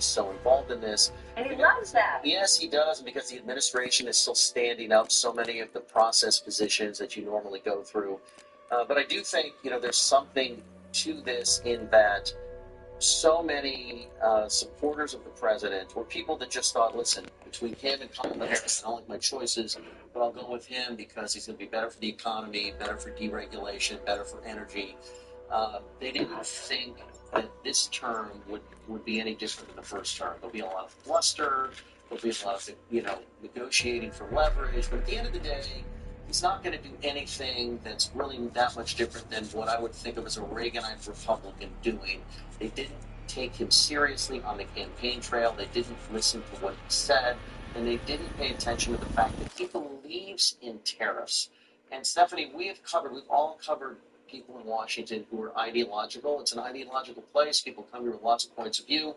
he's so involved in this. And he loves that. Yes, he does, because the administration is still standing up so many of the process positions that you normally go through. But I do think, there's something to this in that so many supporters of the president were people that just thought, listen, between him and Kamala Harris, I don't like my choices, but I'll go with him because he's going to be better for the economy, better for deregulation, better for energy. They didn't think that this term would be any different than the first term. There'll be a lot of bluster, there'll be a lot of, negotiating for leverage, but at the end of the day, he's not going to do anything that's really that much different than what I would think of as a Reaganite Republican doing. They didn't take him seriously on the campaign trail. They didn't listen to what he said, and they didn't pay attention to the fact that he believes in tariffs. And Stephanie, we've all covered people in Washington who are ideological. It's an ideological place. People come here with lots of points of view.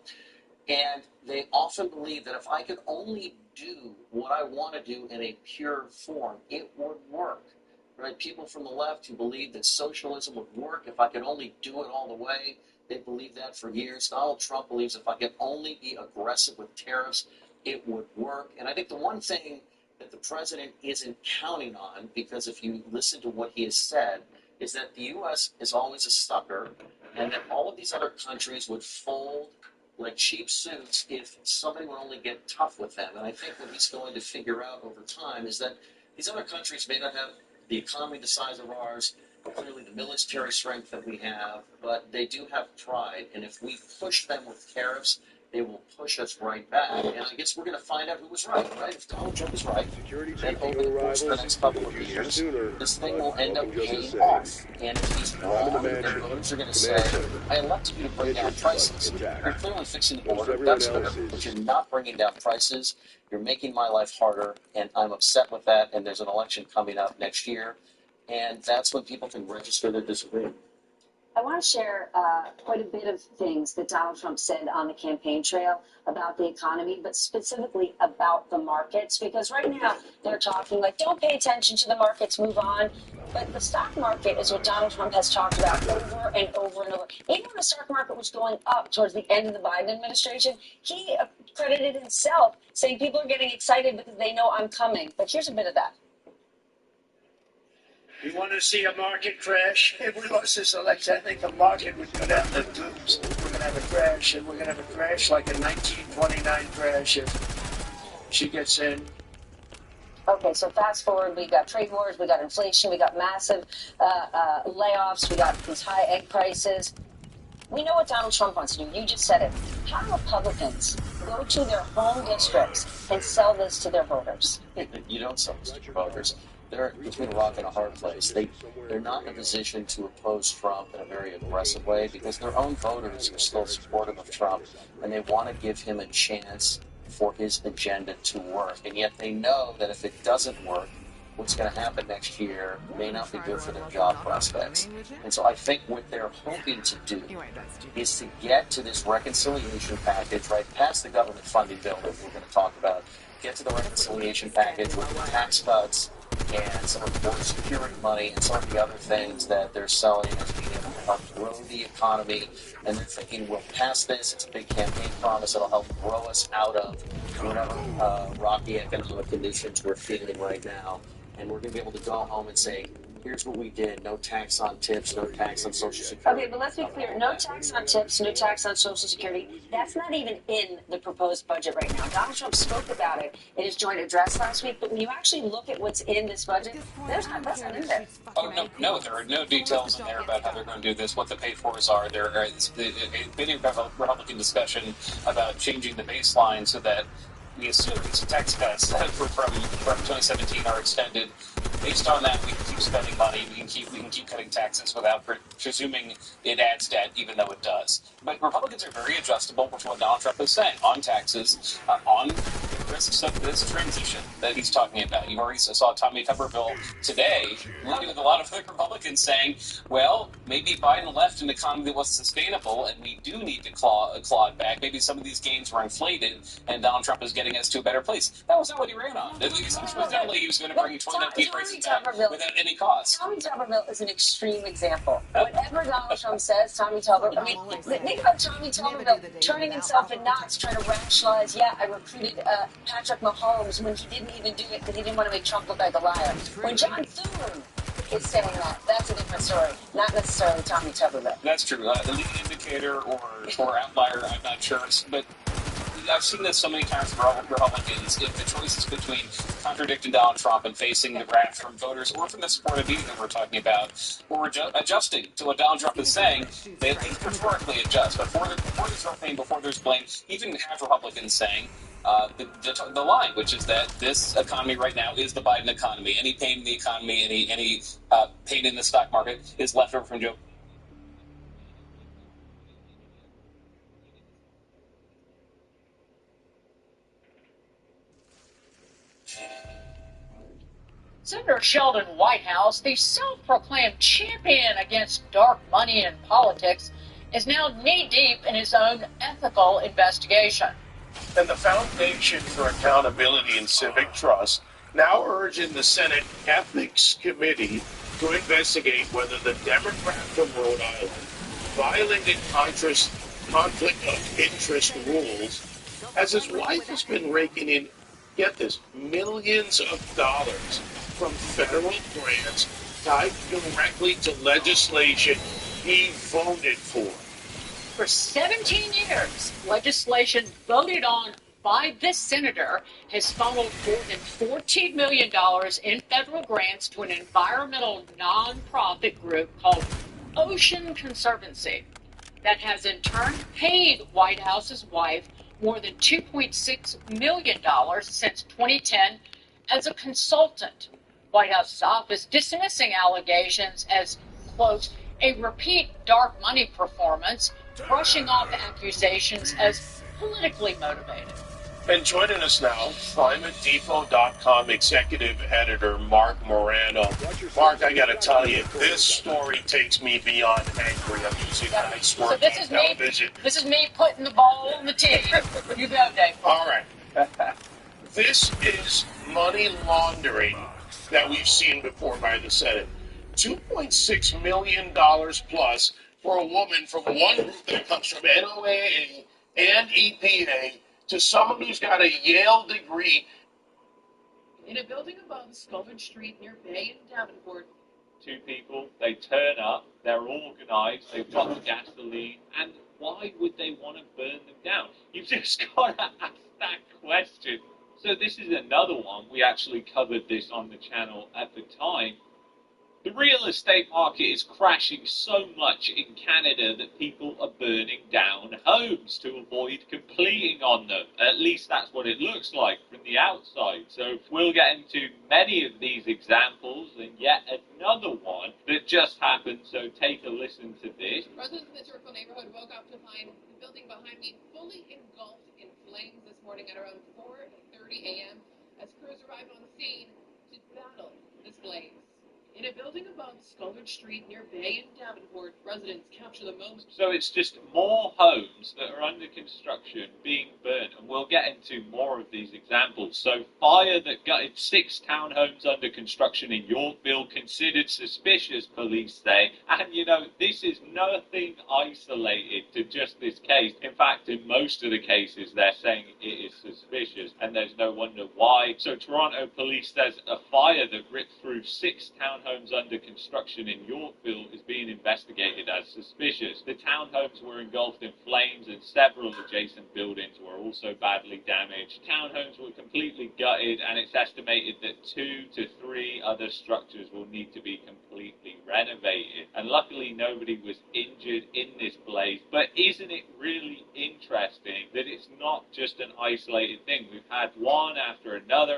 And they often believe that if I could only do what I want to do in a pure form, it would work. Right? People from the left who believe that socialism would work if I could only do it all the way. They believed that for years. Donald Trump believes if I could only be aggressive with tariffs, it would work. And I think the one thing that the president isn't counting on, because if you listen to what he has said, is that the U.S. is always a sucker, and that all of these other countries would fold like cheap suits if somebody would only get tough with them. And I think what he's going to figure out over time is that these other countries may not have the economy the size of ours, clearly the military strength that we have, but they do have pride. And if we push them with tariffs, they will push us right back. And I guess we're going to find out who was right? If Donald Trump is right, then over the course of the next couple of years, this thing will end up paying off. And if he's wrong, then voters are going to say, I elected you to bring down prices. You're clearly fixing the border, that's good, but you're not bringing down prices. You're making my life harder, and I'm upset with that, and there's an election coming up next year. And that's when people can register their disagreement. I want to share quite a bit of things that Donald Trump said on the campaign trail about the economy, but specifically about the markets, because right now they're talking like, don't pay attention to the markets, move on. But the stock market is what Donald Trump has talked about over and over and over. Even when the stock market was going up towards the end of the Biden administration, he credited himself, saying people are getting excited because they know I'm coming. But here's a bit of that. We want to see a market crash. If we lost this election, I think the market would go down the tubes. We're going to have a crash, and we're going to have a crash like a 1929 crash if she gets in. Okay, so fast forward, we got trade wars, we got inflation, we got massive layoffs, we got these high egg prices. We know what Donald Trump wants to do. You just said it. How do Republicans go to their home districts and sell this to their voters? You don't sell this to your voters. They're between a rock and a hard place. They're not in a position to oppose Trump in a very aggressive way because their own voters are still supportive of Trump, and they want to give him a chance for his agenda to work. And yet they know that if it doesn't work, what's going to happen next year may not be good for their job prospects. And so I think what they're hoping to do is to get to this reconciliation package, right past the government funding bill that we're going to talk about, get to the reconciliation package with the tax cuts and some of the border security money and some of the other things that they're selling as being able to help grow the economy. And they're thinking, we'll pass this. It's a big campaign promise. It'll help grow us out of whatever rocky economic conditions we're feeling right now. And we're going to be able to go home and say, here's what we did. No tax on tips, no tax on Social Security. Okay, but let's be clear. No tax on tips, no tax on Social Security. That's not even in the proposed budget right now. Donald Trump spoke about it in his joint address last week, but when you actually look at what's in this budget, that's not in there. Oh, no, there are no details in there about how they're going to do this, what the pay-fors are. There is been a Republican discussion about changing the baseline so that we assume these tax cuts that were from 2017 are extended. Based on that, we can keep spending money. We can keep cutting taxes without presuming it adds debt, even though it does. But Republicans are very adjustable with what Donald Trump is saying on taxes, on risks of this transition that he's talking about. You already saw Tommy Tuberville today, leading with a lot of the Republicans saying, well, maybe Biden left an economy that was sustainable, and we do need to claw it back. Maybe some of these gains were inflated, and Donald Trump is getting us to a better place. That was not what he ran on. It was definitely he was going to bring 2019 prices back without any cost. Tommy Tuberville is an extreme example. Whatever Donald Trump says, Tommy Tuberville, I mean, think about Tommy Tuberville turning himself in knots, trying to rationalize, yeah, I recruited Patrick Mahomes when he didn't even do it because he didn't want to make Trump look like a liar. When John Thune is saying that, that's a different story. Not necessarily Tommy Tuberville. That's true. The leading indicator or outlier, I'm not sure. But I've seen this so many times from Republicans. If the choice is between contradicting Donald Trump and facing the wrath from voters or from the supportive meeting that we're talking about, or adjusting to what Donald Trump is saying, they at least rhetorically adjust. Before there's no before there's blame, even have Republicans saying the line, which is that this economy right now is the Biden economy. Any pain in the economy, any pain in the stock market is left over from Joe. Senator Sheldon Whitehouse, the self-proclaimed champion against dark money in politics, is now knee-deep in his own ethical investigation. And the Foundation for Accountability and Civic Trust now urging the Senate Ethics Committee to investigate whether the Democrat from Rhode Island violated conflict of interest rules, as his wife has been raking in, get this, millions of dollars from federal grants tied directly to legislation he voted for. For 17 years, legislation voted on by this senator has funneled more than $14 million in federal grants to an environmental nonprofit group called Ocean Conservancy that has in turn paid Whitehouse's wife more than $2.6 million since 2010 as a consultant. White House's office dismissing allegations as, quote, a repeat dark money performance, brushing off accusations as politically motivated. And joining us now, ClimateDepot.com executive editor Mark Morano. Mark, I got to tell you, this story takes me beyond angry. I'm using that nice word on television. This is me putting the ball on the tee. You go, Dave. All right. This is money laundering that we've seen before by the Senate. $2.6 million plus for a woman from one group that comes from NOAA and EPA to someone who's got a Yale degree. In a building above Scoville Street near Bay and Davenport. Two people, they turn up, they're organised, they've got the gasoline, and why would they want to burn them down? You've just got to ask that question. So this is another one. We actually covered this on the channel at the time. The real estate market is crashing so much in Canada that people are burning down homes to avoid completing on them. At least that's what it looks like from the outside. So we'll get into many of these examples and yet another one that just happened. So take a listen to this. Residents in the Circle neighborhood woke up to find the building behind me fully engulfed in flames this morning at around 4:30 a.m. as crews arrived on the scene to battle this blaze. In a building above Scoville Street near Bay and Davenport, residents capture the moment. So it's just more homes that are under construction being burned, and we'll get into more of these examples. So fire that gutted 6 townhomes under construction in Yorkville considered suspicious, police say. And you know, this is nothing isolated to just this case. In fact, in most of the cases, they're saying it is suspicious, and there's no wonder why. So Toronto police says a fire that ripped through 6 townhomes under construction in Yorkville is being investigated as suspicious. The townhomes were engulfed in flames and several adjacent buildings were also badly damaged. Townhomes were completely gutted, and it's estimated that 2 to 3 other structures will need to be completely renovated. And luckily nobody was injured in this blaze. But isn't it really interesting that it's not just an isolated thing? We've had one after another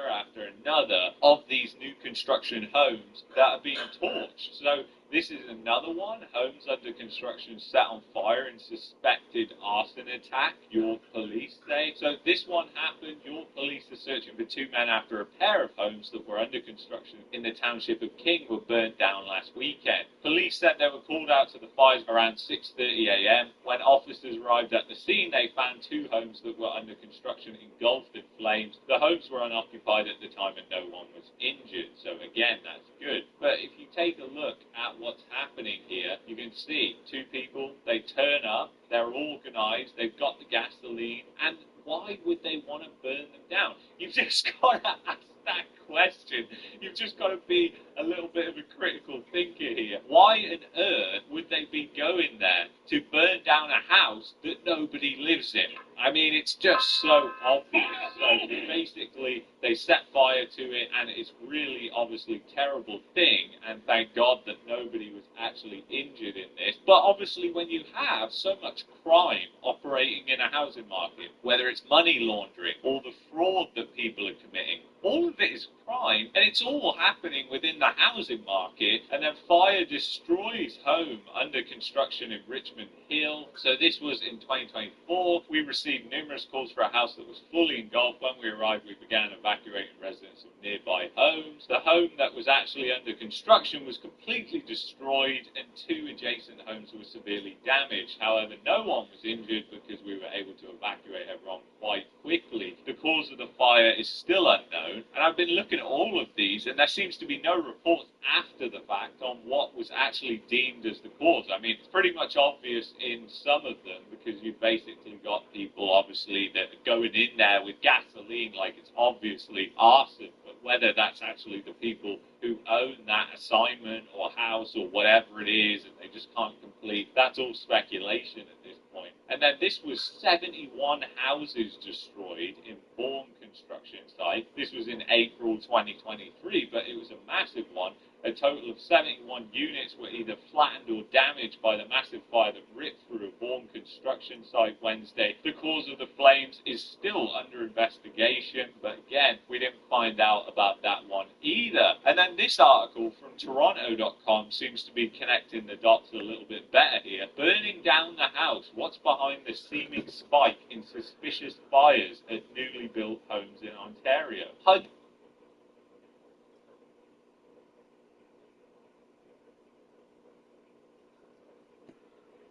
of these new construction homes that are being torched. So This is another one. Homes under construction set on fire in suspected arson attack, York police say. So this one happened. York police are searching for 2 men after a pair of homes that were under construction in the township of King were burnt down last weekend. Police said they were called out to the fires around 6:30 a.m. When officers arrived at the scene, they found 2 homes that were under construction engulfed in flames. The homes were unoccupied at the time and no one was injured. So again, that's good. But if you take a look at what's happening here, you can see 2 people, they turn up, they're organised, they've got the gasoline, and why would they want to burn them down? You've just got to ask that question. You've just got to be a little bit of a critical thinker here. Why on earth would they be going there to burn down a house that nobody lives in? I mean, it's just so obvious. So basically, they set fire to it, and it's really obviously a terrible thing, and thank God that nobody was actually injured in this. But obviously, when you have so much crime operating in a housing market, whether it's money laundering or the fraud that people are committing, all of it is crime, and it's all happening within the housing market, and then fire destroys home under construction in Richmond Hill. So this was in 2024. We received numerous calls for a house that was fully engulfed. When we arrived, we began evacuating residents of nearby homes. The home that was actually under construction was completely destroyed, and 2 adjacent homes were severely damaged. However, no one was injured because we were able to evacuate everyone quite quickly. The cause of the fire is still unknown, and I've been looking at all of these, and there seems to be no reports after the fact on what was actually deemed as the cause. I mean, it's pretty much obvious in some of them, because you've basically got people, obviously, that are going in there with gasoline like it's obviously arson, but whether that's actually the people who own that assignment or house or whatever it is, and they just can't complete, that's all speculation at this point. And then this was 71 houses destroyed in Bourne construction site. This was in April 2023, but it was a massive one. A total of 71 units were either flattened or damaged by the massive fire that ripped through a Bourne construction site Wednesday. The cause of the flames is still under investigation, but again, we didn't find out about that one either. And then this article from Toronto.com seems to be connecting the dots a little bit better here. Burning down the house. What's behind the seeming spike in suspicious fires at newly built homes in Ontario?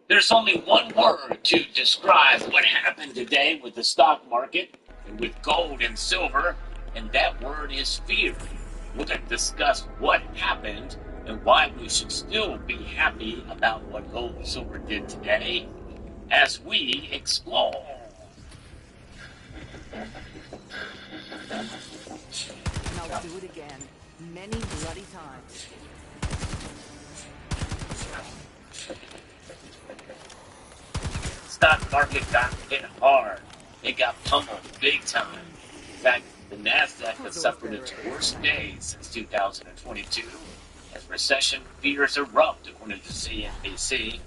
There's only one word to describe what happened today with the stock market and with gold and silver, and that word is fear. We're going to discuss what happened and why we should still be happy about what gold and silver did today as we explore. And I'll do it again, many bloody times. Stock market got hit hard. It got pummeled big time. In fact, the NASDAQ has suffered its worst day since 2022 as recession fears erupt, according to CNBC.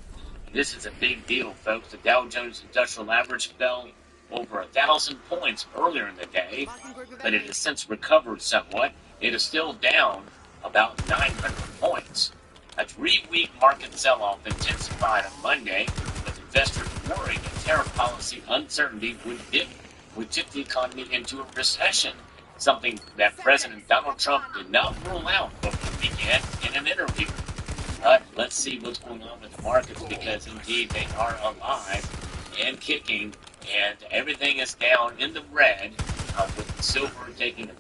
This is a big deal, folks. The Dow Jones Industrial Average fell over 1,000 points earlier in the day, but it has since recovered somewhat. It is still down about 900 points. A 3-week market sell-off intensified on Monday, with investors worried that tariff policy uncertainty would tip the economy into a recession, something that President Donald Trump did not rule out before he began in an interview. But let's see what's going on with the markets, because indeed they are alive and kicking, and everything is down in the red, with silver taking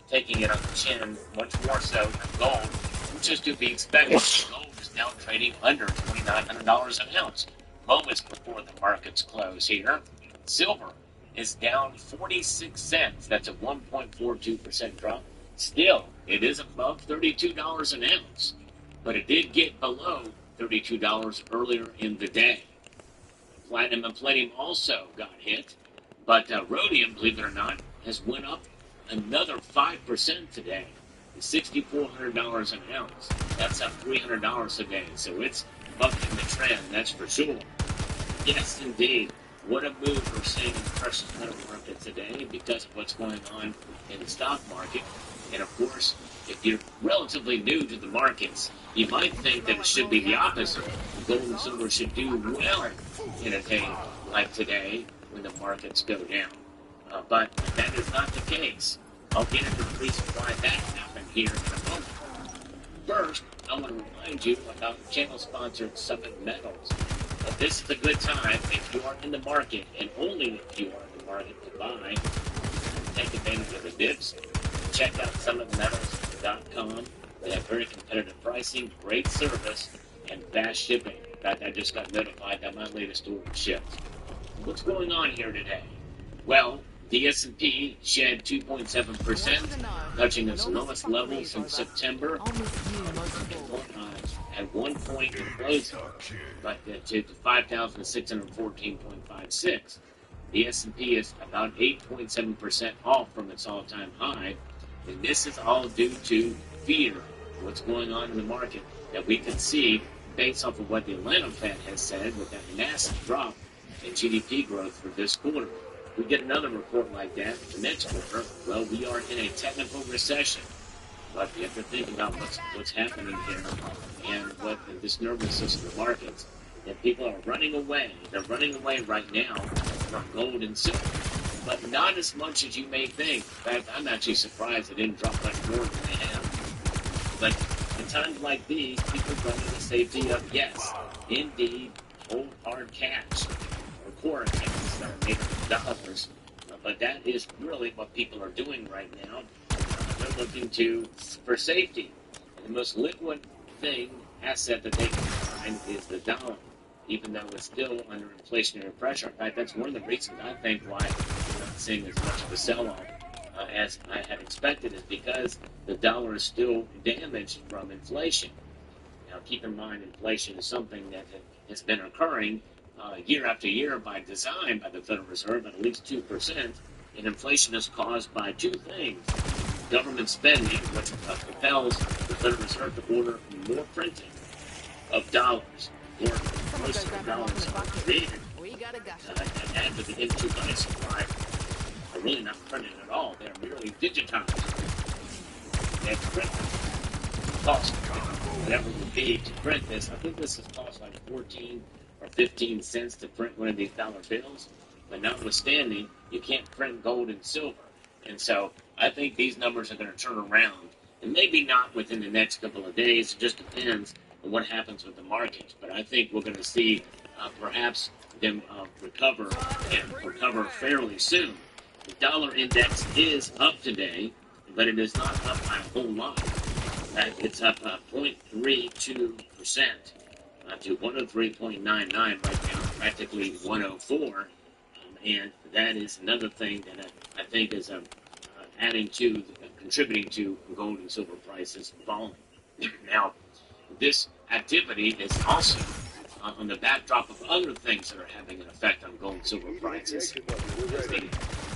taking it on the chin, much more so than gold, which is to be expected. Gold is now trading under $2,900 an ounce, moments before the markets close here. Silver is down 46 cents. That's a 1.42% drop. Still, it is above $32 an ounce, but it did get below $32 earlier in the day. Platinum and palladium also got hit, but rhodium, believe it or not, has went up another 5% today to $6,400 an ounce. That's up $300 a day, so it's bucking the trend, that's for sure. Yes, indeed. What a move we're seeing precious metal markets today because of what's going on in the stock market. And of course, if you're relatively new to the markets, you might think that it should be the opposite. Gold and silver should do well in a day like today when the markets go down. But that is not the case. I'll get into the reason why that happened here in a moment. First, I want to remind you about the channel-sponsored Summit Metals. This is a good time if you are in the market, and only if you are in the market to buy, take advantage of the dips. Check out summitmetals.com. They have very competitive pricing, great service, and fast shipping. In fact, I just got notified that my latest order shipped. What's going on here today? Well, the S&P shed 2.7%, touching its lowest level since September. At one point in closing, but to 5,614.56. The S&P is about 8.7% off from its all-time high, and this is all due to fear of what's going on in the market that we can see based off of what the Atlanta Fed has said with that massive drop in GDP growth for this quarter. If we get another report like that the next quarter, well, we are in a technical recession. But you have to think about what's happening here and what this nervousness in the markets. And people are running away. They're running away right now from gold and silver, but not as much as you may think. In fact, I'm actually surprised it didn't drop much more than they have. But in times like these, people run to the safety of, yes, indeed, old hard cash or core accounts that are made of dollars. But that is really what people are doing right now. They're looking for safety. And the most liquid asset that they can find is the dollar, even though it's still under inflationary pressure. In fact, that's one of the reasons I think why we're not seeing as much of a sell-off as I had expected, is because the dollar is still damaged from inflation. Now, keep in mind, inflation is something that has been occurring year after year by design by the Federal Reserve at least 2%, and inflation is caused by two things. Government spending, which compels the Federal Reserve to order more printing of dollars, or most of the dollars are created after the M2 money supply are really not printed at all. They're merely digitized. They have to print them. Cost, whatever it would be to print this, I think this has cost like 14 or 15 cents to print one of these dollar bills, but notwithstanding, you can't print gold and silver. And so I think these numbers are going to turn around, and maybe not within the next couple of days. It just depends on what happens with the markets. But I think we're going to see perhaps them recover fairly soon. The dollar index is up today, but it is not up by a whole lot. It's up 0.32% to 103.99 right now, practically 104. And that is another thing that I think is contributing to gold and silver prices falling. Now, this activity is also on the backdrop of other things that are having an effect on gold and silver prices. As the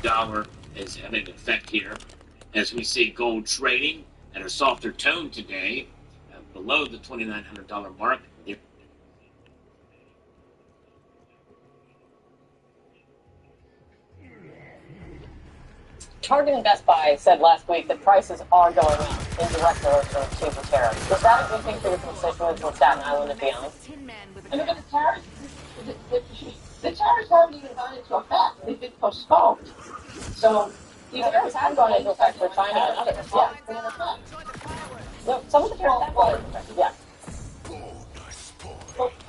dollar is having an effect here, as we see gold trading at a softer tone today, below the $2,900 mark. Target and Best Buy said last week that prices are going up in direct relation to the tariffs. Is that a good thing for your constituents in Staten Island and beyond? And look at the tariffs. The tariffs haven't even gone into effect. They've been postponed. So The tariffs have gone into effect for China and others. Yeah. No, some of the tariffs have gone into effect. Yeah.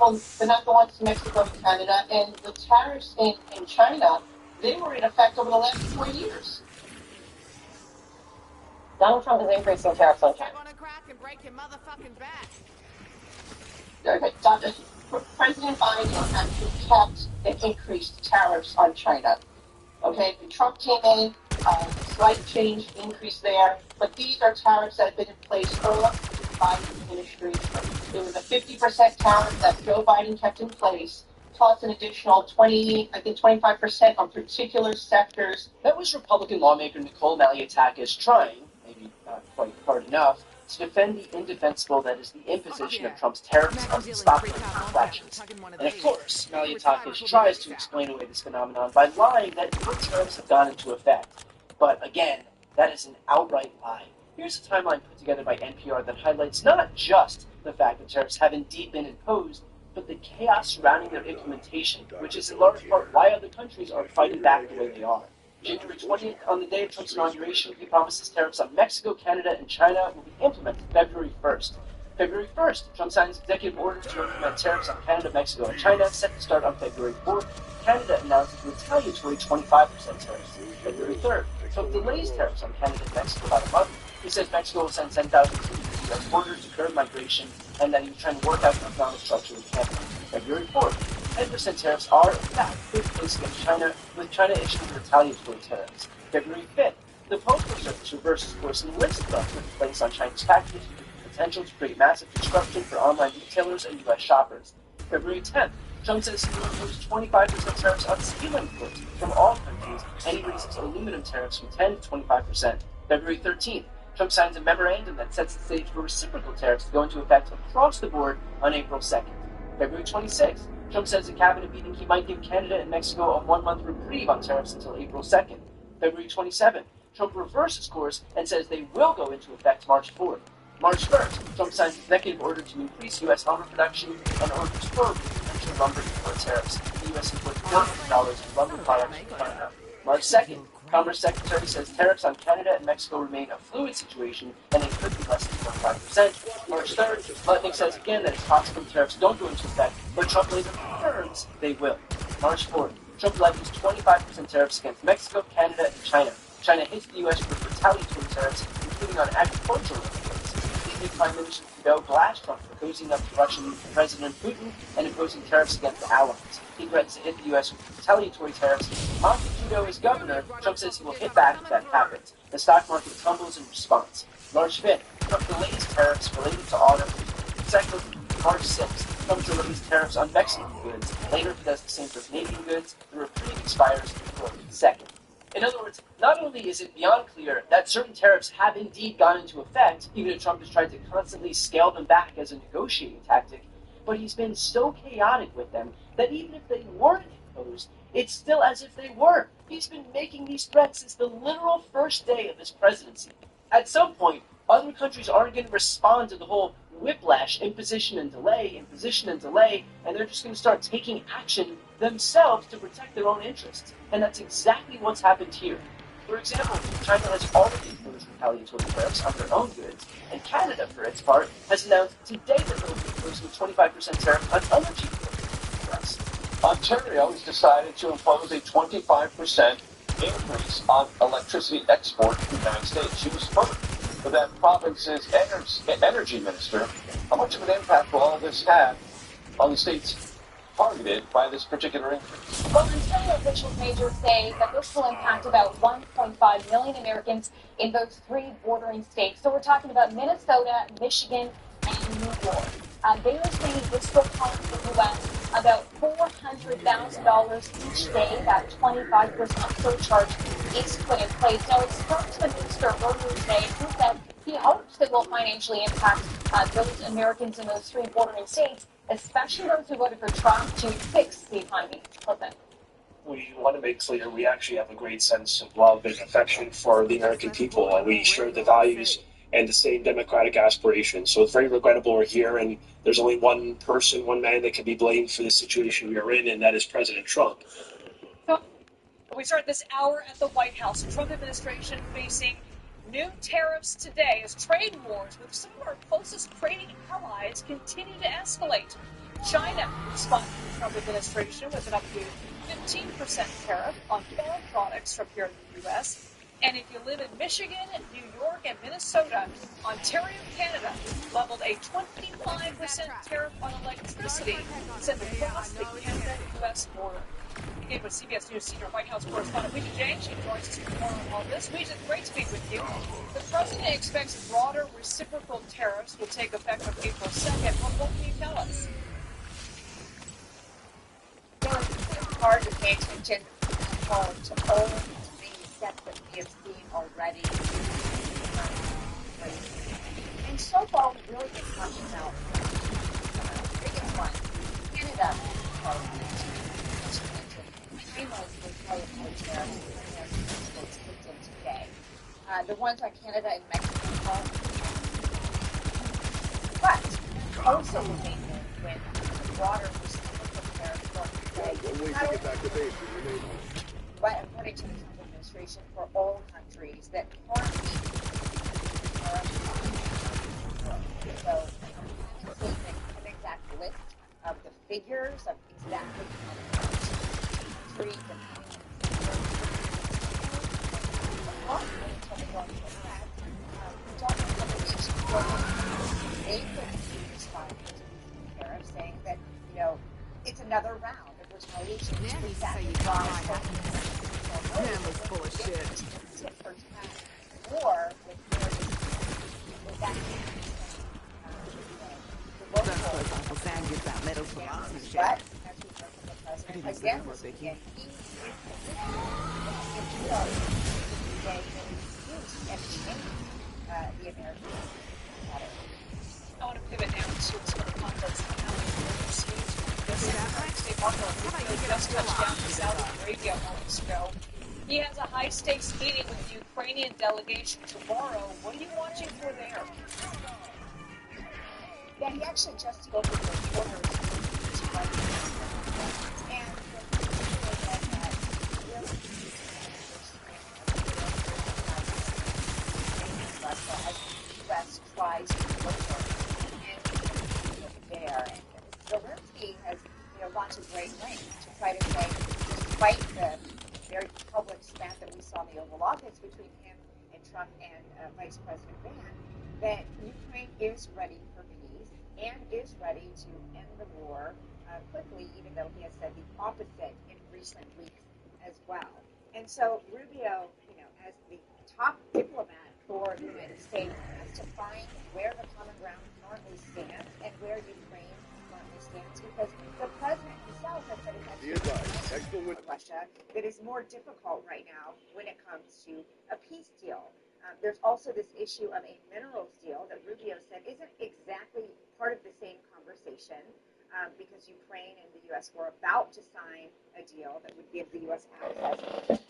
Well, they're not the ones to Mexico and Canada. And the tariffs in China, they were in effect over the last 4 years. Donald Trump is increasing tariffs on China. President Biden actually kept and increased tariffs on China. Okay, when Trump came in, slight change, increase there, but these are tariffs that have been in place all up to the Biden administration. There was a 50% tariff that Joe Biden kept in place, plus an additional 25% on particular sectors. That was Republican lawmaker Nicole Maliotakis trying, maybe not quite hard enough, to defend the indefensible that is the imposition of Trump's tariffs on stockholder transactions. And of course, Malliotakis tries to explain away this phenomenon by lying that no tariffs have gone into effect. But again, that is an outright lie. Here's a timeline put together by NPR that highlights not just the fact that tariffs have indeed been imposed, but the chaos surrounding their implementation, which is in large part why other countries are fighting back the way they are. January 20th, on the day of Trump's inauguration, he promises tariffs on Mexico, Canada, and China will be implemented February 1st. February 1st, Trump signs executive orders to implement tariffs on Canada, Mexico, and China, set to start on February 4th. Canada announces retaliatory 25% tariffs. February 3rd, Trump delays tariffs on Canada and Mexico by a month. He says Mexico will send 10,000 troops to the U.S. border to curb migration, and that he was trying to work out the economic structure with Canada. February 4th, 10% tariffs are, in fact, put in place against China, with China issuing retaliatory tariffs. February 5th, the Postal Service reverses course and lifts the ban put in place on Chinese packages with the potential to create massive disruption for online retailers and U.S. shoppers. February 10th, Trump says he will impose 25% tariffs on steel imports from all countries, and he raises aluminum tariffs from 10 to 25%. February 13th, Trump signs a memorandum that sets the stage for reciprocal tariffs to go into effect across the board on April 2nd. February 26th, Trump says in a cabinet meeting he might give Canada and Mexico a 1-month reprieve on tariffs until April 2nd. February 27th, Trump reverses course and says they will go into effect March 4th. March 1st, Trump signs an executive order to increase U.S. lumber production and orders further potential lumber import tariffs. The U.S. imports billions of dollars in lumber products from China. March 2nd, Commerce Secretary says tariffs on Canada and Mexico remain a fluid situation and they could be less than 25%. March 3rd, Lutnick says again that it's possible tariffs don't go into effect, but Trump later confirms they will. March 4th, Trump levies 25% tariffs against Mexico, Canada, and China. China hits the U.S. with retaliatory tariffs, including on agricultural imports. Leading Prime Minister Trudeau blasts Trump for cozying up to Russian President Putin and imposing tariffs against the allies. He threatens to hit the U.S. with retaliatory tariffs. After Trudeau is governor, Trump says he will hit back if that happens. The stock market tumbles in response. March 5th, Trump delays tariffs related to auto. Second, March 6th, Trump delays tariffs on Mexican goods. Later, he does the same for Canadian goods. The reprieve expires April 2nd. In other words, not only is it beyond clear that certain tariffs have indeed gone into effect, even if Trump has tried to constantly scale them back as a negotiating tactic, but he's been so chaotic with them that even if they weren't imposed, it's still as if they were. He's been making these threats since the literal first day of his presidency. At some point, other countries aren't going to respond to the whole whiplash, imposition and delay, and they're just going to start taking action themselves to protect their own interests. And that's exactly what's happened here. For example, China has already imposed retaliatory tariffs on their own goods, and Canada, for its part, has announced today that it will be imposing a 25% tariff on energy goods. Ontario has decided to impose a 25% increase on electricity export to the United States. She was first with that province's energy minister. How much of an impact will all this have on the states targeted by this particular increase? Well, Ontario officials major say that this will impact about 1.5 million Americans in those three bordering states. So we're talking about Minnesota, Michigan, and New York. They are saying this will cost the U.S. about $400,000 each day. That 25% surcharge is put in place. Now, it spoke to the minister earlier today, who said he hopes it will financially impact those Americans in those three bordering states, especially those who voted for Trump to fix the economy. Listen. We want to make clear we actually have a great sense of love and affection for the American people. We share the values and the same democratic aspirations. So it's very regrettable we're here, and there's only one person, one man that can be blamed for the situation we are in, and that is President Trump. So we start this hour at the White House. The Trump administration facing new tariffs today as trade wars with some of our closest trading allies continue to escalate. China responded to the Trump administration with an up to 15% tariff on all products from here in the U.S. And if you live in Michigan, New York, and Minnesota, Ontario, Canada leveled a 25% tariff on electricity sent across the Canada-U.S. border. Again, with CBS News senior White House correspondent jJ'nJ, she joins us for more on all this. It's great to be with you. The president expects broader reciprocal tariffs will take effect on April 2nd. What can you tell us? It's hard to pay attention to all the steps that we have seen already. And so far, we really been talking about the biggest one, Canada. China's retaliatory tariffs kicked in today. The ones on Canada and Mexico, but also the same when the broader reciprocal tariffs go into play. But according to the Trump administration, for all countries that currently are so I haven't seen an exact list of the figures of exactly how many countries they could respond to these tariffs, saying that, you know, it's another round of retaliation. Grandma's full of shit. Or with that but as we heard from the president again this weekend, the American water. I want to pivot now to some of the conflicts in the states. The Secretary of State Marco just touched down to Saudi Arabia moments ago. He has a high-stakes meeting with the Ukrainian delegation tomorrow. What are you watching for there? Yeah, he actually just spoke with reporters and U.S. tries to look and there. And Zelensky has, gone to great lengths to try to say, despite the very public spat that we saw in the Oval Office between him and Trump and Vice President Van, that Ukraine is ready for peace and is ready to end the war quickly, even though he has said the opposite in recent weeks as well. And so Rubio, as the top diplomat for the United States, has to find where the common ground currently stands and where Ukraine currently stands, because the president himself has said it has to be Russia that is more difficult right now when it comes to a peace deal. There's also this issue of a minerals deal that Rubio said isn't exactly part of the same conversation, because Ukraine and the U.S. were about to sign a deal that would give the U.S. access.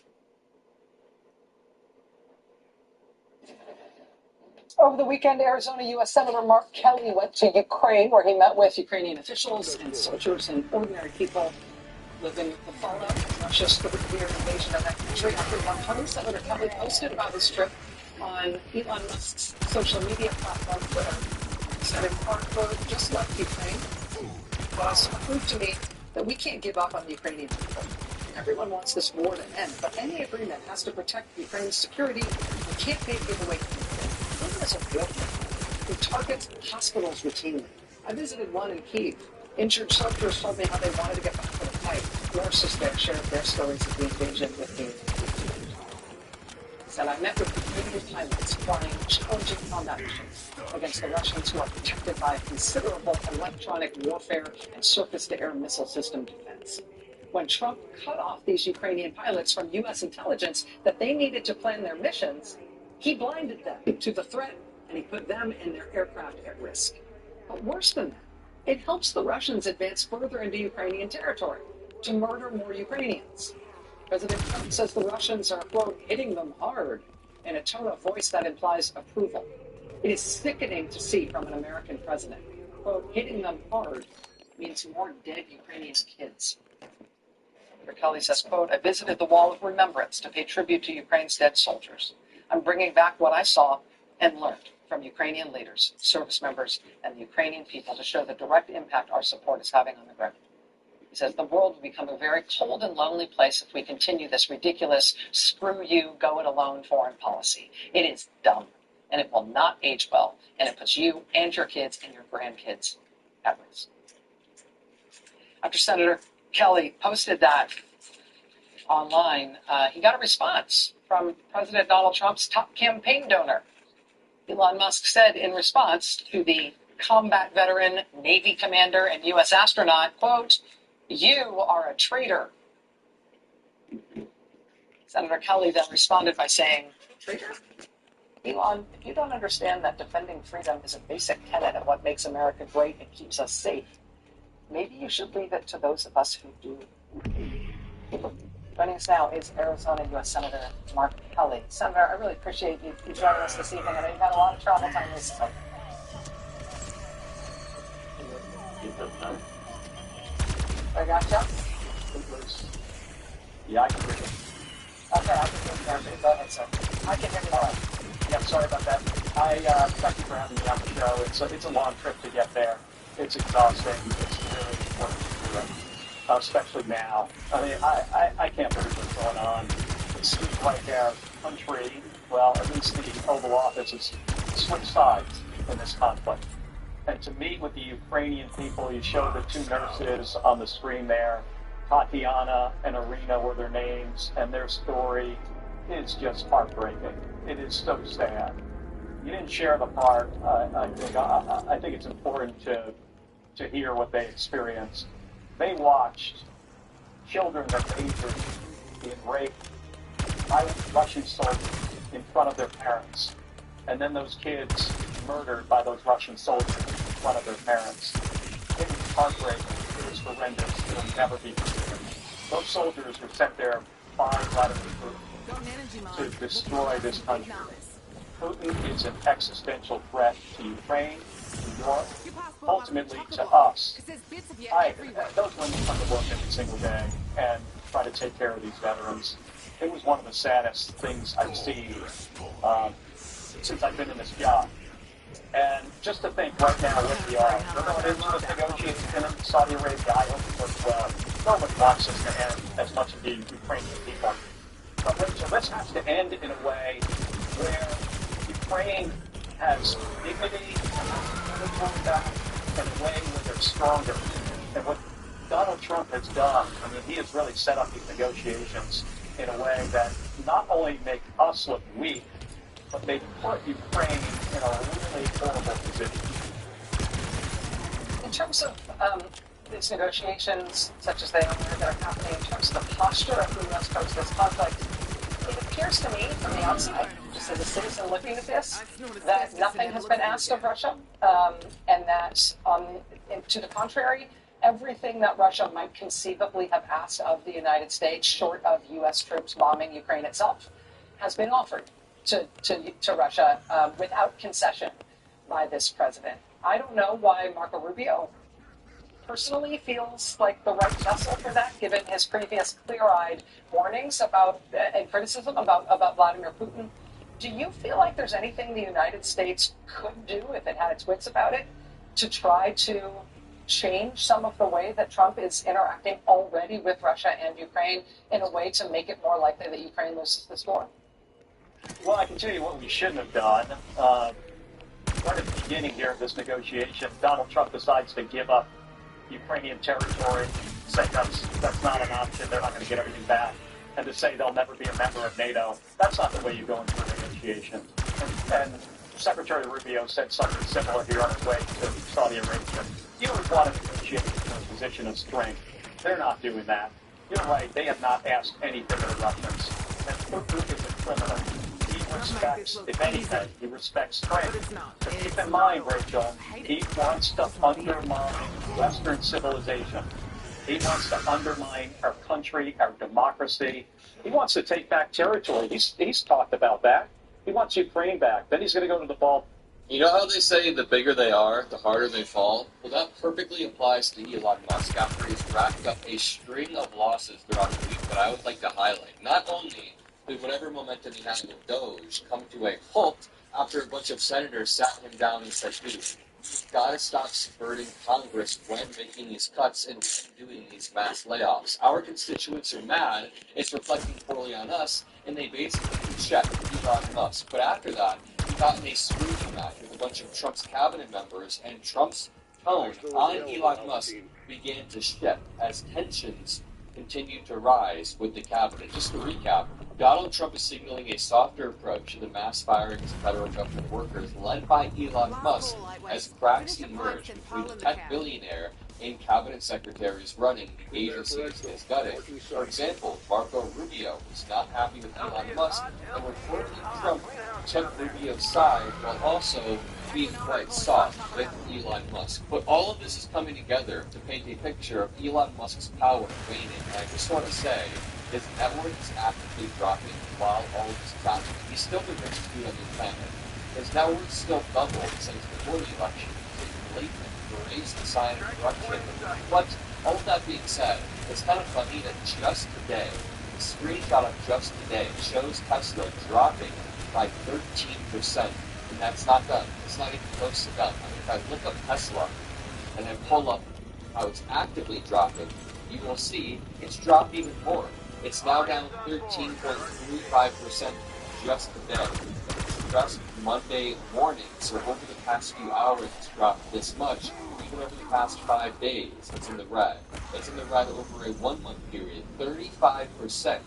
Over the weekend, Arizona U.S. Senator Mark Kelly went to Ukraine, where he met with Ukrainian officials and soldiers and ordinary people living with the fallout of Russia's third-year invasion of that country. After one home, Senator Kelly posted about his trip on Elon Musk's social media platform, Twitter. He said, in part, quote, "Just left Ukraine. Boss proved to me that we can't give up on the Ukrainian people. Everyone wants this war to end, but any agreement has to protect Ukraine's security. We can't make it away from it. This is a real thing. Who targets hospitals routinely. I visited one in Kyiv. Injured soldiers told me how they wanted to get back to the fight. Nurses there shared their stories of the invasion with me. He said, I met with Ukrainian pilots flying challenging combat missions against the Russians, who are protected by considerable electronic warfare and surface-to-air missile system defense. When Trump cut off these Ukrainian pilots from U.S. intelligence that they needed to plan their missions, he blinded them to the threat, and he put them and their aircraft at risk. But worse than that, it helps the Russians advance further into Ukrainian territory to murder more Ukrainians. President Trump says the Russians are, quote, hitting them hard, in a tone of voice that implies approval. It is sickening to see from an American president. Quote, hitting them hard means more dead Ukrainian kids. Senator Kelly says, quote, I visited the Wall of Remembrance to pay tribute to Ukraine's dead soldiers. I'm bringing back what I saw and learned from Ukrainian leaders, service members, and the Ukrainian people to show the direct impact our support is having on the ground. He says the world will become a very cold and lonely place if we continue this ridiculous, screw you, go it alone foreign policy. It is dumb, and it will not age well, and it puts you and your kids and your grandkids at risk. After Senator Kelly posted that online, he got a response from President Donald Trump's top campaign donor. Elon Musk said in response to the combat veteran, Navy commander, and U.S. astronaut, quote, you are a traitor. Senator Kelly then responded by saying, traitor? Elon, if you don't understand that defending freedom is a basic tenet of what makes America great and keeps us safe, maybe you should leave it to those of us who do. Joining us now is Arizona U.S. Senator Mark Kelly. Senator, I really appreciate you joining us this evening. I know you've had a lot of travel time recently. I got you. Yeah, I can hear you. Okay, I can hear you. Go ahead, sir. I can hear you all right. Yeah, sorry about that. Thank you for having me on the show. It's a long trip to get there. It's exhausting. It's really important to do it, especially now. I mean, I can't believe what's going on. It seems like our country, well, at least the Oval Office, has switched sides in this conflict. And to meet with the Ukrainian people, you showed the two nurses on the screen there. Tatiana and Irina were their names, and their story is just heartbreaking. It is so sad. You didn't share the part. I think it's important to hear what they experienced. They watched children that they injured being raped by Russian soldiers in front of their parents, and then those kids murdered by those Russian soldiers in front of their parents. It was heartbreaking. It was horrendous. It will never be forgiven. Those soldiers were sent there by Vladimir Putin to destroy this country. Putin is an existential threat to Ukraine, to Europe, ultimately to us. Those women come to work every single day and try to take care of these veterans. It was one of the saddest things I've seen since I've been in this job. And just to think right now where we are, we're going into this negotiation in Saudi Arabia. I hope it goes well. Nobody wants this to end, as much of the Ukrainian people. But Rachel, this has to end in a way where Ukraine has dignity and back in a way where they're stronger. And what Donald Trump has done, I mean, he has really set up these negotiations in a way that not only make us look weak, but they put Ukraine in a really horrible position. In terms of these negotiations, such as they are that are happening, in terms of the posture of the U.S. towards this conflict, it appears to me, from the outside, just as a citizen looking at this, that nothing has been asked of Russia, and that, to the contrary, everything that Russia might conceivably have asked of the United States, short of U.S. troops bombing Ukraine itself, has been offered to Russia without concession by this president. I don't know why Marco Rubio personally feels like the right vessel for that, given his previous clear-eyed warnings about and criticism about Vladimir Putin. Do you feel like there's anything the United States could do, if it had its wits about it, to try to change some of the way that Trump is interacting already with Russia and Ukraine in a way to make it more likely that Ukraine loses this war? Well, I can tell you what we shouldn't have done. Right at the beginning here of this negotiation, Donald Trump decides to give up Ukrainian territory, say that's not an option, they're not going to get everything back, and to say they'll never be a member of NATO. That's not the way you go into a negotiation. And Secretary Rubio said something similar here on his way to Saudi Arabia. You always want to negotiate from a position of strength. They're not doing that. You're right, they have not asked anything of the Russians. And Putin is a criminal. He respects, if anything, he respects strength. But keep in mind, Rachel, he wants to undermine Western civilization. He wants to undermine our country, our democracy. He wants to take back territory. He's talked about that. He wants Ukraine back. Then he's going to go to the Baltic. You know how they say the bigger they are, the harder they fall? Well, that perfectly applies to Elon Musk after he's racked up a string of losses throughout the week that I would like to highlight. Not only did whatever momentum he had with Doge come to a halt after a bunch of senators sat him down and said, dude, you've got to stop subverting Congress when making these cuts and doing these mass layoffs. Our constituents are mad, it's reflecting poorly on us, and they basically checked Elon Musk. But after that, he got in a screaming match with a bunch of Trump's cabinet members, and Trump's tone on Elon Musk began to shift as tensions continued to rise with the cabinet. Just to recap, Donald Trump is signaling a softer approach to the mass firings of federal government workers led by Elon Musk as cracks emerge between the tech billionaire and cabinet secretaries running the agencies is gutting. For example, Marco Rubio is not happy with Elon Musk, and reportedly Trump took Rubio's side while also being quite soft with Elon Musk. But all of this is coming together to paint a picture of Elon Musk's power waning. And I just want to say, his net worth is actively dropping while all of this is happening. He's still the richest dude on the planet. His net worth still doubled since before the election. It's blatant, raised the sign of corruption. But all of that being said, it's kind of funny that just today, the screenshot of just today shows Tesla dropping by 13%. And that's not done. It's not even close to done. I mean, if I look up Tesla and then pull up how it's actively dropping, you will see it's dropped even more. It's now down 13.35% just today. Just Monday morning. So over the past few hours, it's dropped this much. Even over the past 5 days, it's in the red. It's in the red over a 1 month period. 35%.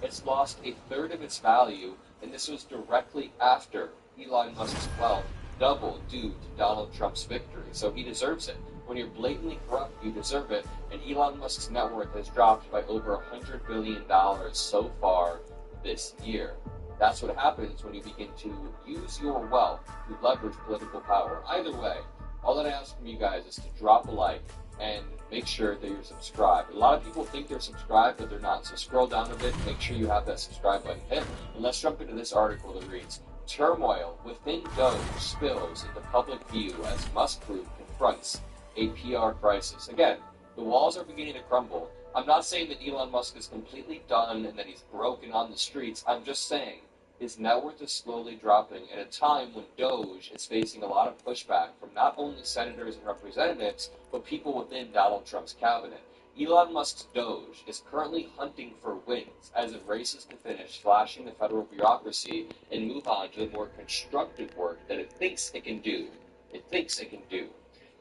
It's lost a third of its value, and this was directly after Elon Musk's wealth doubled due to Donald Trump's victory. So he deserves it. When you're blatantly corrupt, you deserve it. And Elon Musk's net worth has dropped by over $100 billion so far this year. That's what happens when you begin to use your wealth to leverage political power. Either way, all that I ask from you guys is to drop a like and make sure that you're subscribed. A lot of people think they're subscribed, but they're not. So scroll down a bit, make sure you have that subscribe button hit. And let's jump into this article that reads, turmoil within Doge spills into public view as Musk Group confronts a PR crisis. Again, the walls are beginning to crumble. I'm not saying that Elon Musk is completely done and that he's broken on the streets. I'm just saying his net worth is slowly dropping at a time when Doge is facing a lot of pushback from not only senators and representatives, but people within Donald Trump's cabinet. Elon Musk's Doge is currently hunting for wins as it races to finish slashing the federal bureaucracy and move on to the more constructive work that it thinks it can do.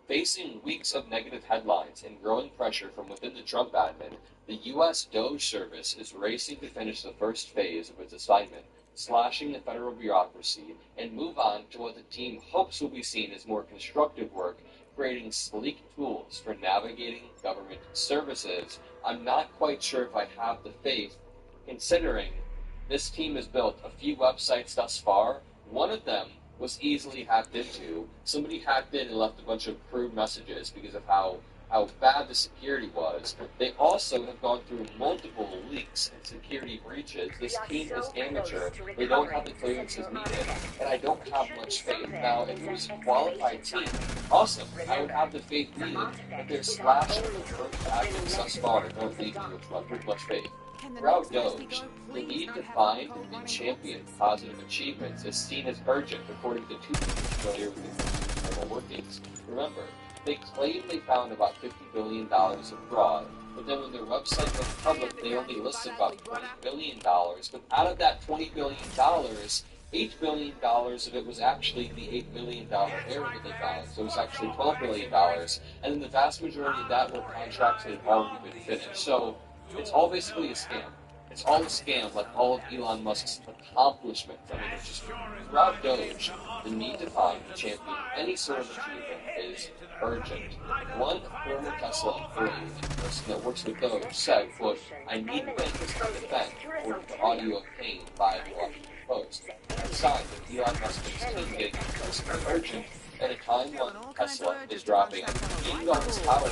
Facing weeks of negative headlines and growing pressure from within the Trump admin, the U.S. Doge service is racing to finish the first phase of its assignment, slashing the federal bureaucracy, and move on to what the team hopes will be seen as more constructive work, creating sleek tools for navigating government services. I'm not quite sure if I have the faith, considering this team has built a few websites thus far. One of them was easily hacked into. Somebody hacked in and left a bunch of crude messages because of how bad the security was. They also have gone through multiple leaks and security breaches. This team is amateur. They don't have the clearances needed, and I don't have much faith. Now, if it was a qualified team, awesome. I would have the faith needed, but their slash and confirmed tactics thus far don't leave me with much faith. Throughout Doge, the need to find and champion positive achievements is seen as urgent, according to two people familiar with the internal workings. Remember, they claim they found about $50 billion of fraud, but then when their website went public, they only listed about $20 billion. But out of that $20 billion, $8 billion of it was actually the $8 billion error that they found. So it was actually $12 billion, and then the vast majority of that were contracts that had already been finished. So it's all basically a scam. It's all a scam, like all of Elon Musk's accomplishments. I mean, it's just, throughout Doge, the need to find and champion any sort of achievement is urgent. One former Tesla employee and person that works with Doge said, quote, "I need wins to defend," according to audio obtained by the Washington Post. A sign that Elon Musk's team getting personally urgent at a time when Tesla is dropping all its power.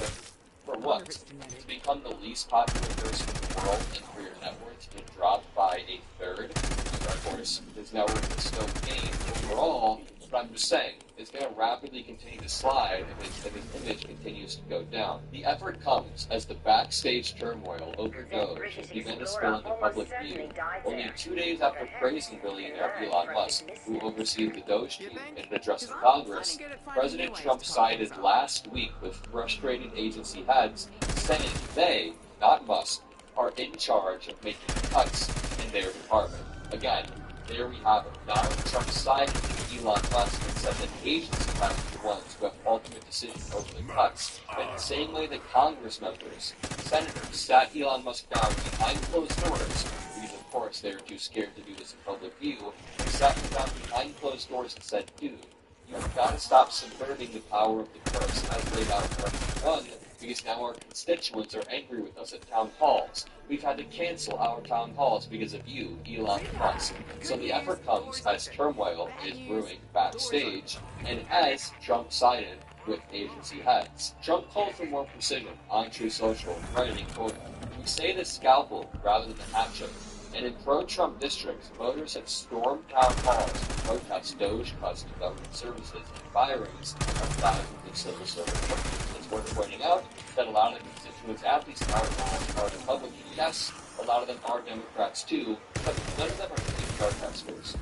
For what? To become the least popular person in the world and for your net worth to drop by a third? Of course, his net worth is still gained overall, but I'm just saying, it's going to rapidly continue to slide if his image continues to go down. The effort comes as the backstage turmoil over Doge has begun to spill into public view. Only 2 days after praising billionaire Elon Musk, who oversees the Doge team, in an address to Congress, President Trump sided last week with frustrated agency heads, saying they, not Musk, are in charge of making cuts in their department. Again, there we have it. Donald Trump sided with Elon Musk and said that agency heads are the ones who have ultimate decision over the cuts. In the same way that Congress members, senators, sat Elon Musk down behind closed doors, because of course they were too scared to do this in public view, they sat him down behind closed doors and said, "Dude, you've got to stop subverting the power of the purse as laid out in Article 1, because now our constituents are angry with us at town halls. We've had to cancel our town halls because of you, Elon Musk. So the effort comes as turmoil is brewing backstage, and as Trump sided with agency heads. Trump called for more precision on True Social, writing, quote, "We say the scalpel rather than the hatchet." And in pro-Trump districts, voters have stormed town halls to protest Doge cuts to government services and firings of thousands of civil service workers. It's worth pointing out that a lot of the constituents at these town halls are Republican. Yes, a lot of them are Democrats too, but none of them are paid protesters.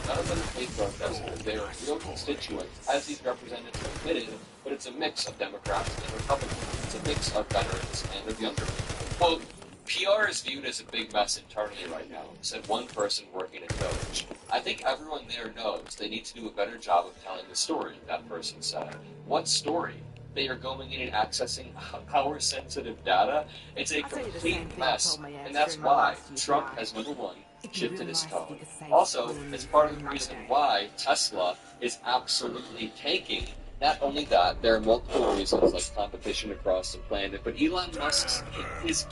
None of them are paid protesters. They are real constituents, as these representatives admitted, but it's a mix of Democrats and Republicans. It's a mix of veterans and of younger people. Quote, "PR is viewed as a big mess internally right now," said one person working at Doge. "I think everyone there knows they need to do a better job of telling the story," that person said. What story? They are going in and accessing power-sensitive data? It's a complete mess, and that's why Trump has, number one, shifted his tone. Also, it's part of the reason why Tesla is absolutely tanking. Not only that, there are multiple reasons like competition across the planet, but Elon Musk's is...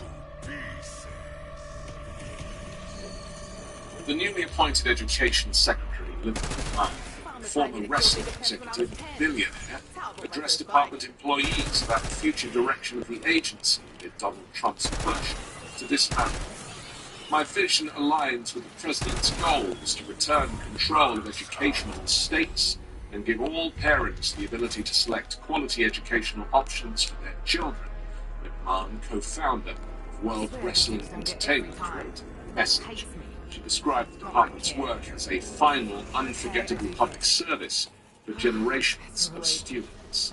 The newly appointed Education Secretary, Lincoln former wrestling executive and billionaire, addressed department employees about the future direction of the agency amid Donald Trump's push to dismantle. "My vision aligns with the President's goals to return control of education to states and give all parents the ability to select quality educational options for their children," McMahon, co-founder of World Wrestling Entertainment, wrote in a message. She described the department's work as a final, unforgettable public service for generations of students.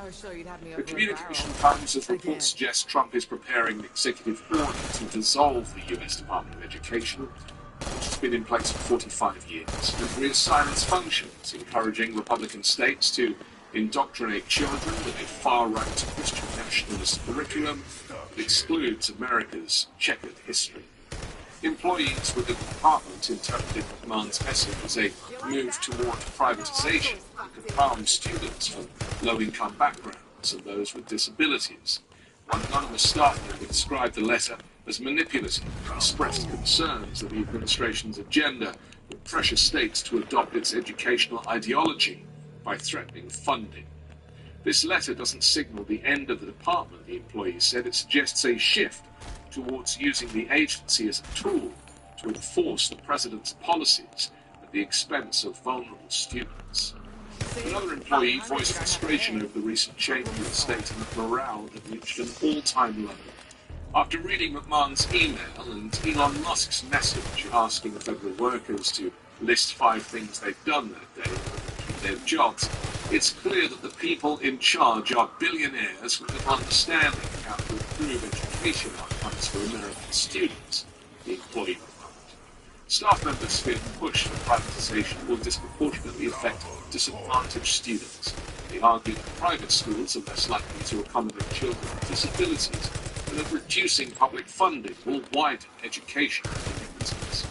The communication comes as reports suggest Trump is preparing an executive order to dissolve the U.S. Department of Education, which has been in place for 45 years, and reassign its functions, encouraging Republican states to indoctrinate children with a far-right Christian nationalist curriculum that excludes America's checkered history. Employees within the department interpreted McMahon's message as a move toward privatization that could harm students from low-income backgrounds and those with disabilities. One anonymous staff member described the letter as manipulative and expressed concerns that the administration's agenda would pressure states to adopt its educational ideology by threatening funding. "This letter doesn't signal the end of the department," the employee said. "It suggests a shift towards using the agency as a tool to enforce the president's policies at the expense of vulnerable students." Another employee voiced frustration over the recent changes, stating that morale had reached an all-time low. After reading McMahon's email and Elon Musk's message asking federal workers to list 5 things they've done that day to keep their jobs, it's clear that the people in charge are billionaires with an understanding of how to improve education outcomes for American students, the employee remarked. Staff members fear the push for privatization will disproportionately affect disadvantaged students. They argue that private schools are less likely to accommodate children with disabilities, and that reducing public funding will widen education inequities.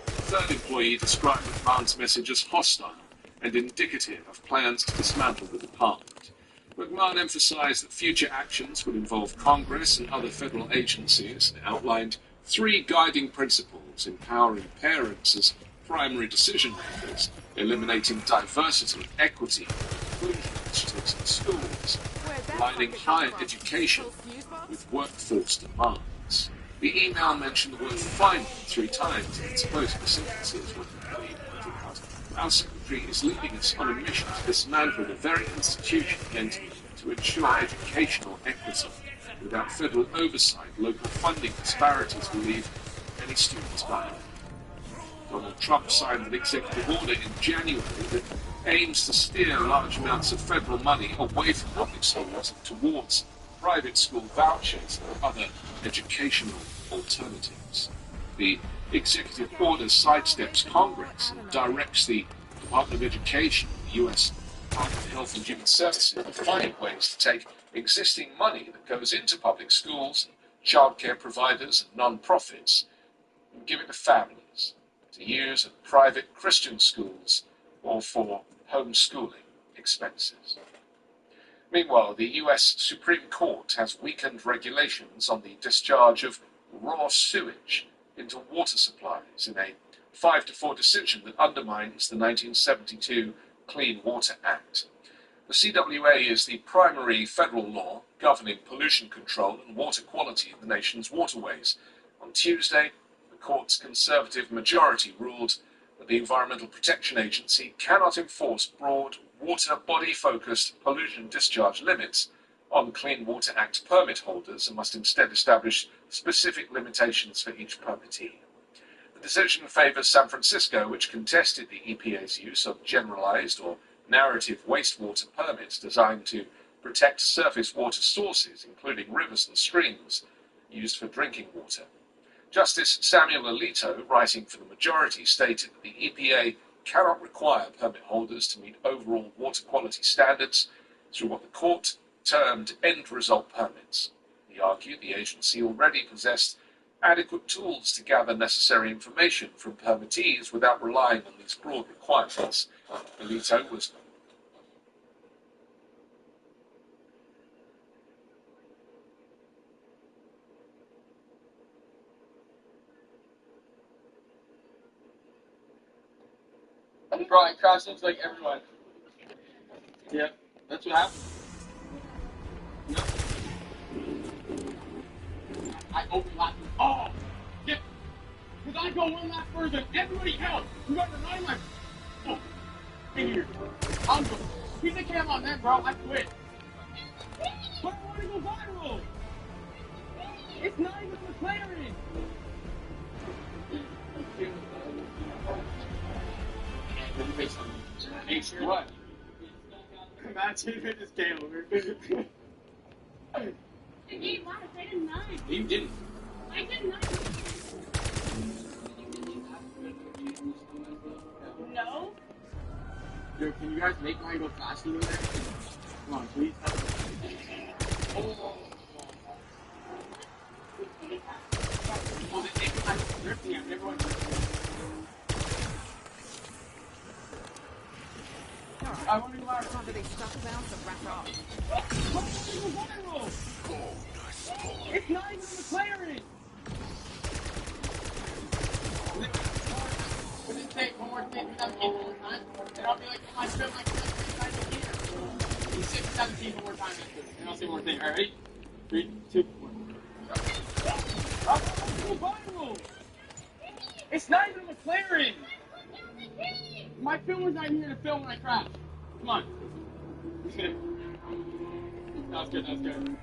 The third employee described McMahon's message as hostile and indicative of plans to dismantle the department. McMahon emphasized that future actions would involve Congress and other federal agencies and outlined 3 guiding principles: empowering parents as primary decision makers, eliminating diversity, equity, and inclusion initiatives in schools, aligning higher education with workforce demands. The email mentioned the word "final" 3 times in its closing sentences, when the email out. "Our Secretary is leading us on a mission to dismantle the very institution meant to ensure educational equity. Without federal oversight, local funding disparities will leave many students behind." Donald Trump signed an executive order in January that aims to steer large amounts of federal money away from public schools and towards private school vouchers and other educational alternatives. The executive order sidesteps Congress and directs the Department of Education, the U.S. Department of Health and Human Services, to find ways to take existing money that goes into public schools, childcare providers, and non-profits, and give it to families to use at private Christian schools or for homeschooling expenses. Meanwhile, the US Supreme Court has weakened regulations on the discharge of raw sewage into water supplies in a 5-4 decision that undermines the 1972 Clean Water Act. The CWA is the primary federal law governing pollution control and water quality in the nation's waterways. On Tuesday, the court's conservative majority ruled that the Environmental Protection Agency cannot enforce broad, water body-focused pollution discharge limits on Clean Water Act permit holders and must instead establish specific limitations for each permittee. The decision favours San Francisco, which contested the EPA's use of generalized or narrative wastewater permits designed to protect surface water sources, including rivers and streams, used for drinking water. Justice Samuel Alito, writing for the majority, stated that the EPA cannot require permit holders to meet overall water quality standards through what the court termed end-result permits. He argued the agency already possessed adequate tools to gather necessary information from permittees without relying on these broad requirements. Alito was Bro, I crashed into like everyone. Yep, that's what happened. Yep. I overlapped. Oh, yep. Because I go one lap further than everybody else. You got the 9 lap. Oh, in here. I'm going. Keep the cam on that, bro. I quit. But I want to go viral. It's not even McLaren. Make sure what? Imagine if this came over. The game lost. I did 9. You didn't. I did 9. No. Yo, can you guys make mine go faster than that? Come on, please. Oh, I'm drifting. I'm never I want to go out of they stuck down to wrap up. It's not even McLaren! Would it take one more thing without people one more time? And I'll be like, I feel like I'm here. He's 6, 17 one more time. And I'll say one more thing. All right, ready? 3, 2, 1. It's not even a McLaren! My filmer's not even here to film when I crash. Come on. That was good, that was good.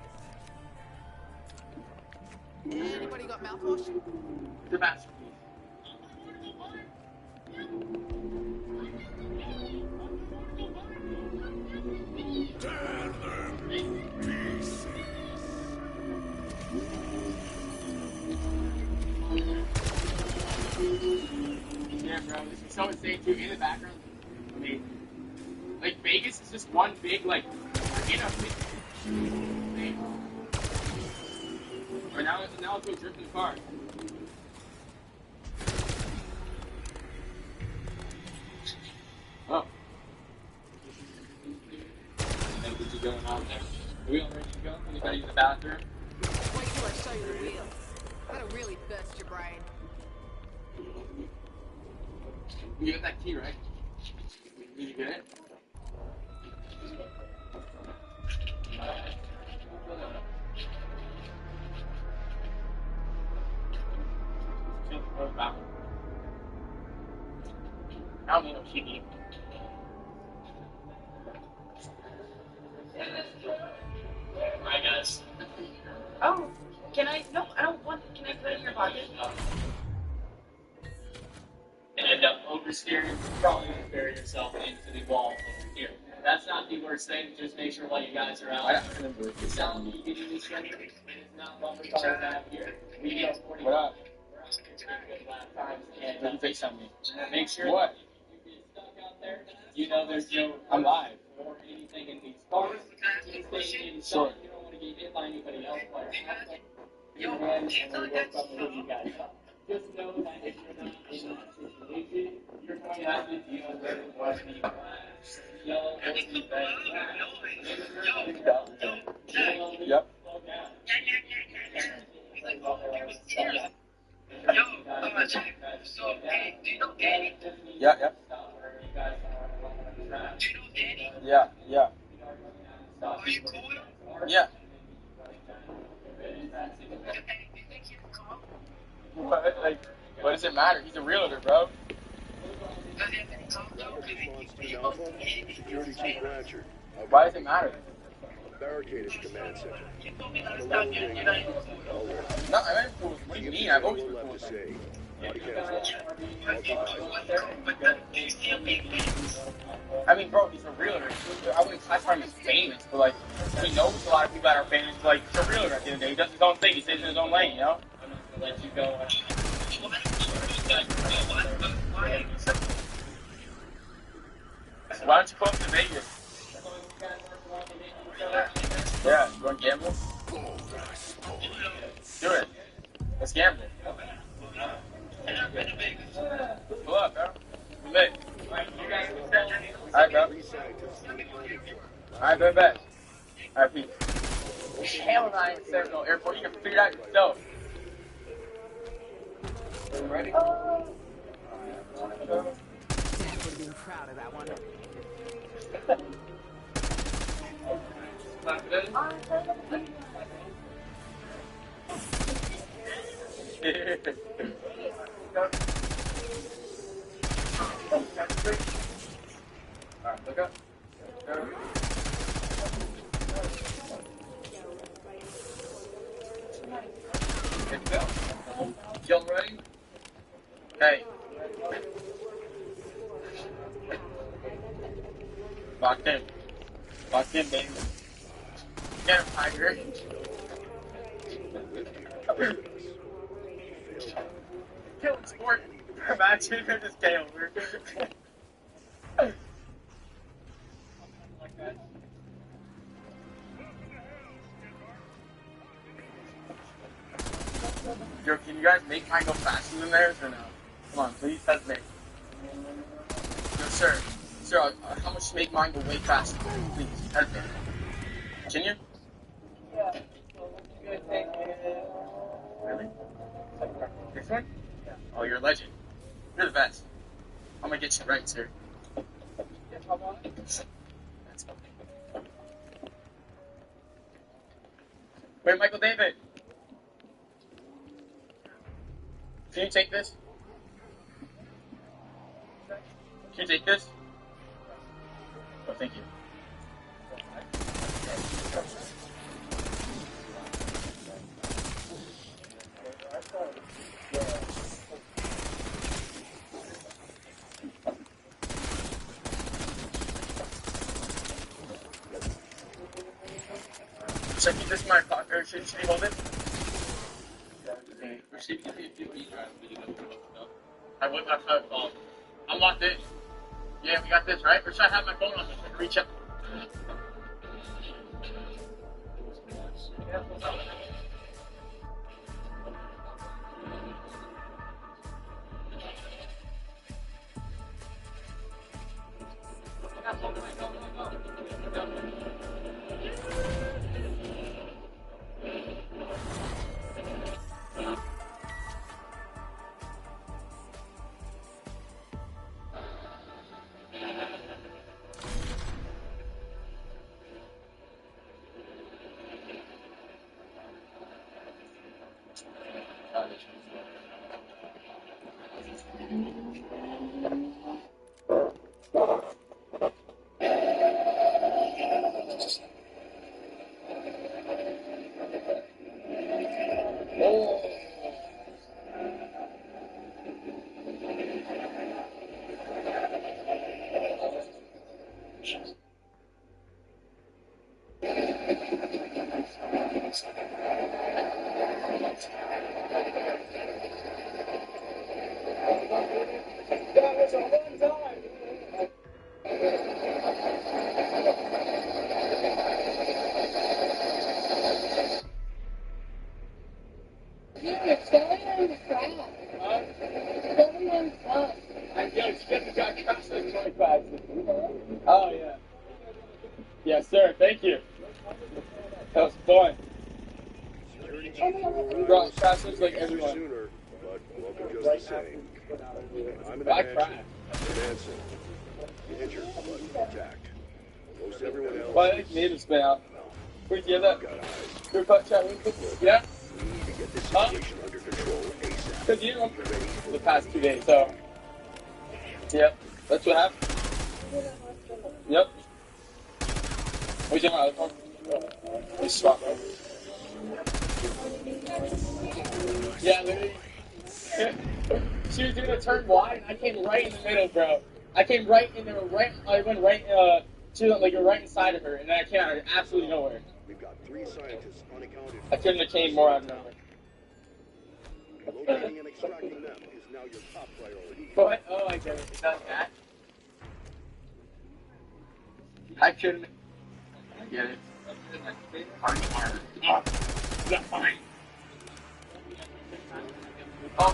Anybody got mouthwash? The masterpiece. Yeah, bro, this is so insane too. In the background, amazing. Like Vegas is just one big like, you know, thing. Or now let's go drift in the car. Oh. What's going on there? Are we all ready to go? Anybody in the bathroom? Wait till I show you the wheel. That'll really burst your brain. You got that key, right? Did you get it? I don't need no key. Alright, guys. Oh, can I? No, I don't want. Can I put it in your pocket? And end up oversteering, you're probably going to bury yourself into the wall over here. That's not the worst thing. Just make sure while you guys are out. The sound you get in this country is not what we're going to have here. We get 40. What up? And face on me. Make sure what? If you get stuck out there, you know there's no. I'm live. Or anything in these cars. You stay inside. Sure. You don't want to get hit by anybody else. Your hands and we work up with you guys. Just know that if you're not in that situation, you're going to have to deal with what the Yep. So, hey, do you know Danny? Yeah, yeah. Do you know Danny? Yeah, yeah. Are you cool with him? Yeah. Hey, do you think he can come? What? Like, what does it matter? He's a realtor, bro. Does he have any come though? Security Chief Blanchard. Why does it matter? Barricaded command center. You told me last time you're not even cool with him. No, I'm not cool with him. What do you mean? I've always been cool with him. I mean, bro, he's a realtor. I wouldn't classify him as famous, but like, he knows a lot of people that are famous. Like, he's a realtor at the end of the day. He does his own thing. He stays in his own lane, you know? Let you go. Why don't you go up to Vegas? Yeah, you want to gamble? Do it. Let's gamble. Pull up, bro. We lit. Alright, bro. Alright, bro, bet. Alright, peace. Hell no, I ain't there no airport. You can figure it out yourself. Ready? Dad would have been proud of that one. Not good? Alright, look up. Good to go. Y'all ready? Hey. Locked in. Locked in, baby. Get him, Tiger. Kill sport. Imagine if this came over. Yo, can you guys make mine go faster than theirs or no? Come on, please, test me. No, sir. Sir, how much to make mine go way faster? Please, test me. Continue? Yeah. Really? This one? Yeah. Oh, you're a legend. You're the best. I'm gonna get you right, sir. That's okay. Wait, Michael David. Can you take this? Can you take this? Oh, thank you. Should I keep this in my pocket, or should he hold it? I would have my phone. I'm locked in. Yeah, we got this, right? Or should I have my phone on me so I can reach out? Oh, yeah. Yes, sir. Thank you. That was fun. Bro, crashed into like everyone. Sooner, but welcome just the same. I'm in I action. crashed. Manson. Injured, but intact. Most everyone else. Well, I think need to spin out. Where'd you get that? Group chat, yeah? We need to get this situation under control ASAP. Because you know, the past 2 days, so. Yep, that's what happened. Yep. What you talking about? They swap, right? Yeah, literally. She was doing a turn wide, and I came right in the middle, bro. I came right in there, I went right, she was like right inside of her, and then I came out of absolutely nowhere. We've got 3 scientists unaccounted for. I couldn't have came more out of nowhere. Locating and extracting them is now your top priority. What? Oh, I get it. It does that? I couldn't. I get it. That's fine. Oh,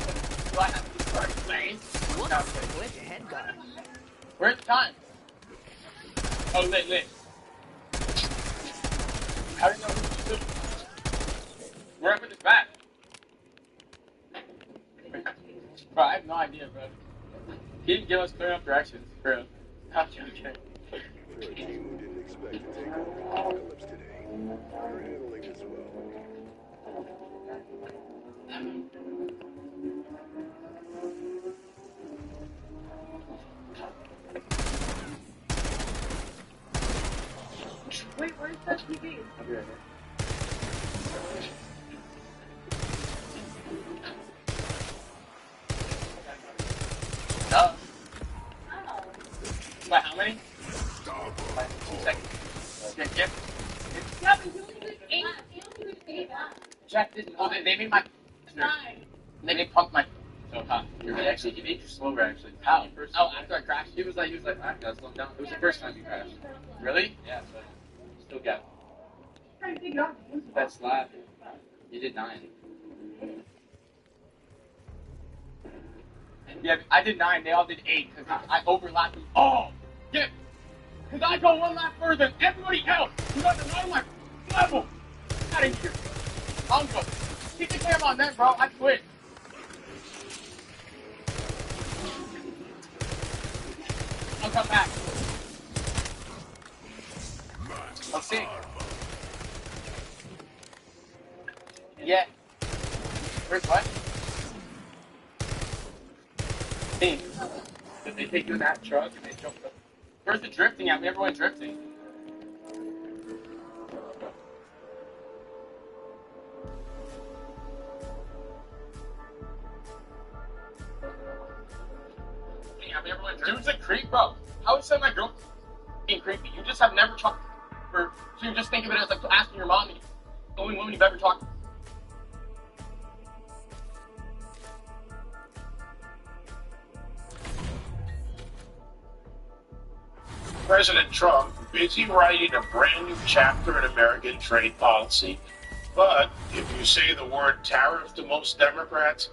do I have to start playing? Where's your head gone? Where's the time? Oh, lit. I don't know who to do. Where I put this back? Bro, I have no idea, bro. He didn't give us clear enough directions, bro. I'm joking. For a team who didn't expect to take on the apocalypse today, you're handling this well. Wait, where's the TV? I'll be right here. No. Wait, how many? 2 seconds. Yep. Yeah, but you only did 8. You only did 8. Jack didn't. Oh, they made my. 9. They punked my. So, huh? He made you slower, actually. How? Oh, after I crashed? He was like, I gotta slow down. It was the first time he crashed. Really? Yeah, so. Still got. That's slap. You did 9. Yeah, I did 9. They all did 8 because I overlapped them all. Yeah. Because I go 1 lap further than everybody else. You guys are not on my level. Out of here. I'll go. Keep the camera on them, bro. I quit. I'll come back. I'll see. Yeah. Where's what? Team. Did they take you in that truck and they jumped up? Where's the drifting at? We never went drifting. Yeah, we never went drifting. Dude's a creep, bro. How would you say my girl being creepy? You just have never talked to her, so you just think of it as like asking your mom, the only woman you've ever talked to. President Trump busy writing a brand new chapter in American trade policy. But if you say the word tariff to most Democrats,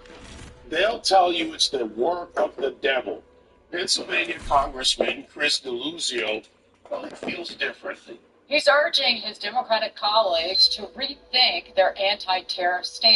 they'll tell you it's the work of the devil. Pennsylvania Congressman Chris DeLuzio feels differently. He's urging his Democratic colleagues to rethink their anti-tariff stance.